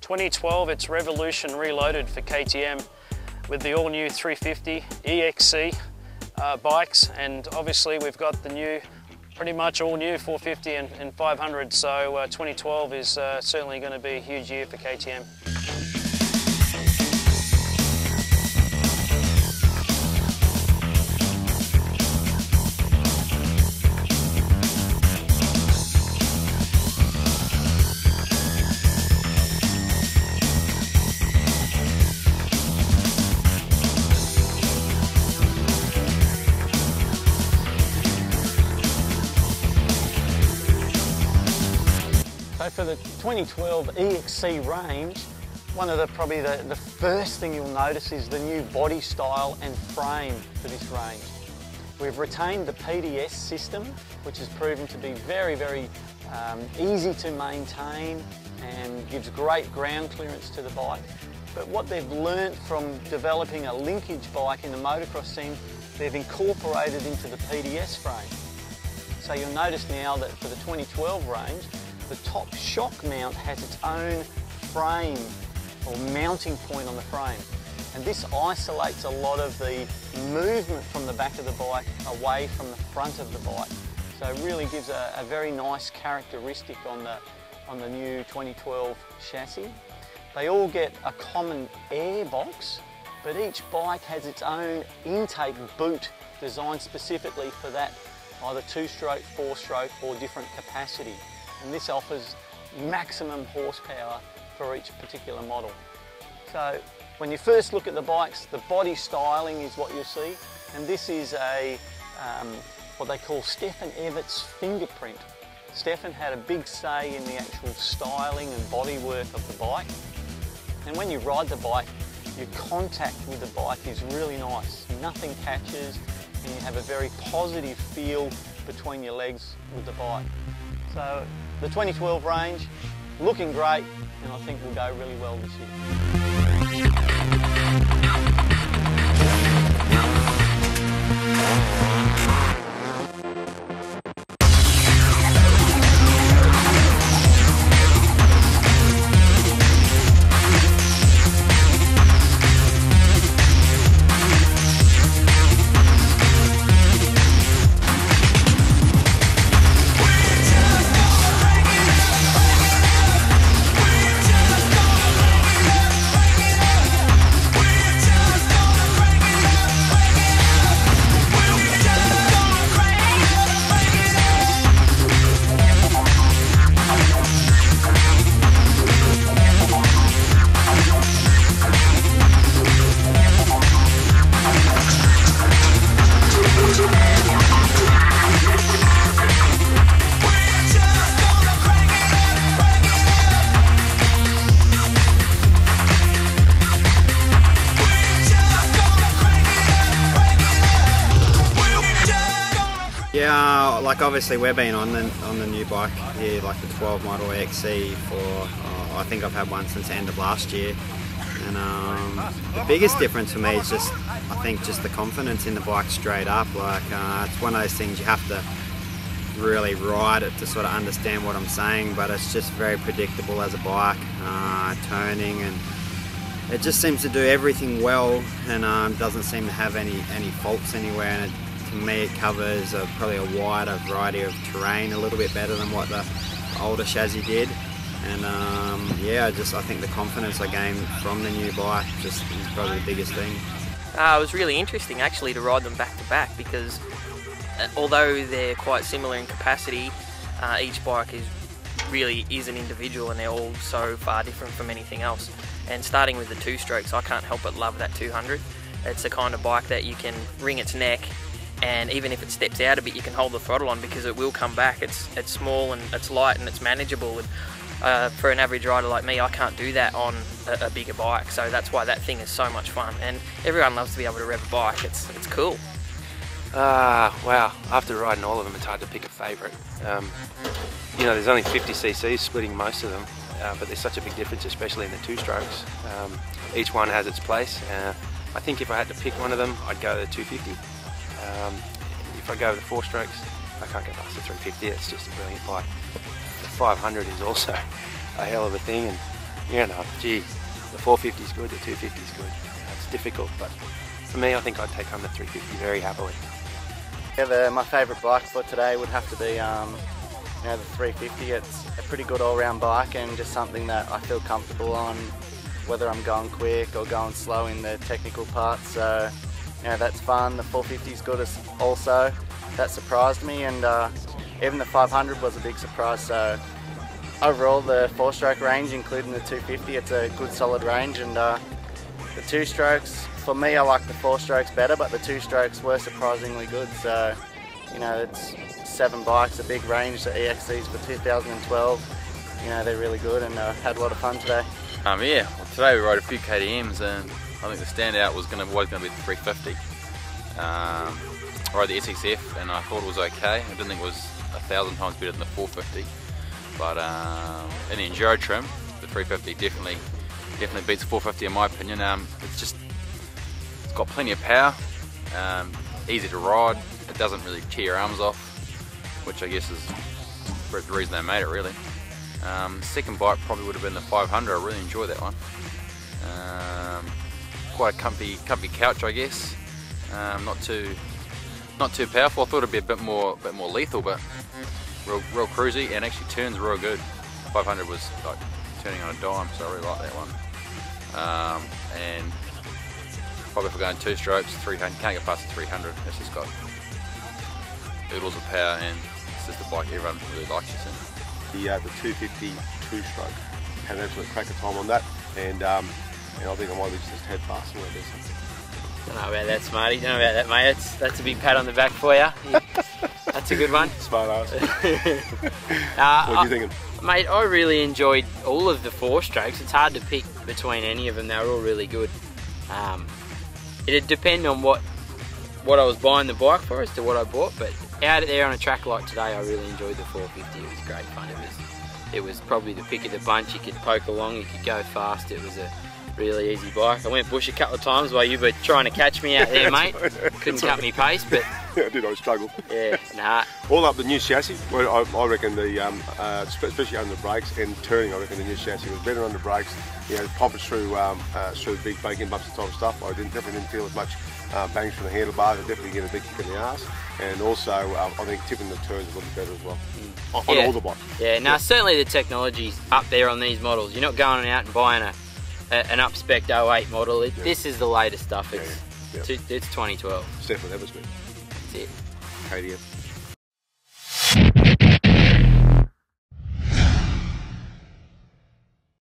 2012, it's Revolution reloaded for KTM with the all-new 350 EXC bikes, and obviously we've got the new, pretty much all new 450 and 500, so 2012 is certainly going to be a huge year for KTM. So for the 2012 EXC range, one of probably the first thing you'll notice is the new body style and frame for this range. We've retained the PDS system, which has proven to be very easy to maintain and gives great ground clearance to the bike. But what they've learnt from developing a linkage bike in the motocross scene, they've incorporated into the PDS frame. So you'll notice now that for the 2012 range, the top shock mount has its own frame or mounting point on the frame, and this isolates a lot of the movement from the back of the bike away from the front of the bike. So it really gives a very nice characteristic on the new 2012 chassis. They all get a common air box, but each bike has its own intake boot designed specifically for that, either 2-stroke, 4-stroke or different capacity. And this offers maximum horsepower for each particular model. So when you first look at the bikes, the body styling is what you'll see, and this is what they call Stefan Evert's fingerprint. Stefan had a big say in the actual styling and bodywork of the bike, and when you ride the bike, your contact with the bike is really nice. Nothing catches, and you have a very positive feel between your legs with the bike. So the 2012 range, looking great, and I think will go really well this year. Yeah, like obviously we've been on the new bike here, like the 12 model EXC for, I think I've had one since the end of last year. And the biggest difference for me is just, I think, just the confidence in the bike straight up. Like it's one of those things you have to really ride it to sort of understand what I'm saying, but it's just very predictable as a bike, turning, and it just seems to do everything well, and doesn't seem to have any faults anywhere. And to me, it covers probably a wider variety of terrain a little bit better than what the older chassis did. And yeah, I think the confidence I gained from the new bike just is probably the biggest thing. It was really interesting actually to ride them back to back, because although they're quite similar in capacity, each bike really is an individual, and they're all so far different from anything else. And starting with the 2-strokes, I can't help but love that 200. It's the kind of bike that you can wring its neck, and even if it steps out a bit, you can hold the throttle on, because it will come back. It's small and it's light and it's manageable. And for an average rider like me, I can't do that on a bigger bike. So that's why that thing is so much fun. And everyone loves to be able to rev a bike. It's cool. Wow, after riding all of them, it's hard to pick a favourite. You know, there's only 50 cc's splitting most of them, but there's such a big difference, especially in the 2-strokes. Each one has its place. I think if I had to pick one of them, I'd go the 250. If I go the 4-strokes, I can't go past the 350. It's just a brilliant bike. The 500 is also a hell of a thing, and you know, gee, the 450 is good, the 250 is good. It's difficult, but for me, I think I'd take home the 350 very happily. Yeah, my favourite bike for today would have to be you know, the 350. It's a pretty good all-round bike and just something that I feel comfortable on, whether I'm going quick or going slow in the technical parts. So, you know, that's fun. The 450 is good also. That surprised me, and even the 500 was a big surprise. So overall, the 4-stroke range, including the 250, it's a good solid range. And the 2-strokes, for me, I like the 4-strokes better, but the 2-strokes were surprisingly good. So, you know, it's 7 bikes, a big range. The EXCs for 2012, you know, they're really good, and had a lot of fun today. Yeah, well, today we rode a few KTMs, and I think the standout was always going to be the 350. I rode the SXF, and I thought it was okay. I didn't think it was 1,000 times better than the 450, but in the enduro trim, the 350 definitely beats the 450 in my opinion. It's got plenty of power, easy to ride. It doesn't really tear your arms off, which I guess is the reason they made it really. Second bike probably would have been the 500. I really enjoyed that one. Quite a comfy couch, I guess. Not too powerful. I thought it'd be a bit more lethal, but real cruisy, and actually turns real good. 500 was like turning on a dime, so I really like that one. And probably if we're going 2 strokes, 300, can't get past the 300. It's just got oodles of power, and it's just a bike everyone really likes. The 250 2-stroke had an absolute cracker time on that, and I think I might have just head fast when I do something. Don't know about that, Smarty. Don't know about that, mate. That's a big pat on the back for you. That's a good one. Smart ass. What are you thinking? Mate, I really enjoyed all of the 4-strokes. It's hard to pick between any of them. They were all really good. It'd depend on what I was buying the bike for as to what I bought, but out there on a track like today, I really enjoyed the 450. It was great fun. It was probably the pick of the bunch. You could poke along, you could go fast. It was a really easy bike. I went bush a couple of times while you were trying to catch me out there, mate. Couldn't cut me pace, but yeah, I did. I struggled. Yeah, nah. All up the new chassis. Well, I reckon especially under the brakes and turning, I reckon the new chassis was better under brakes. You know, popping through big bacon bumps and type of stuff. I definitely didn't feel as much bang from the handlebars. I definitely get a big kick in the arse, and also I think tipping the turns a little better as well. On all the bikes. Yeah, no, certainly the technology's up there on these models. You're not going out and buying an up-spec 08 model. This is the latest stuff. It's 2012. It's definitely that was good. That's it. KTM.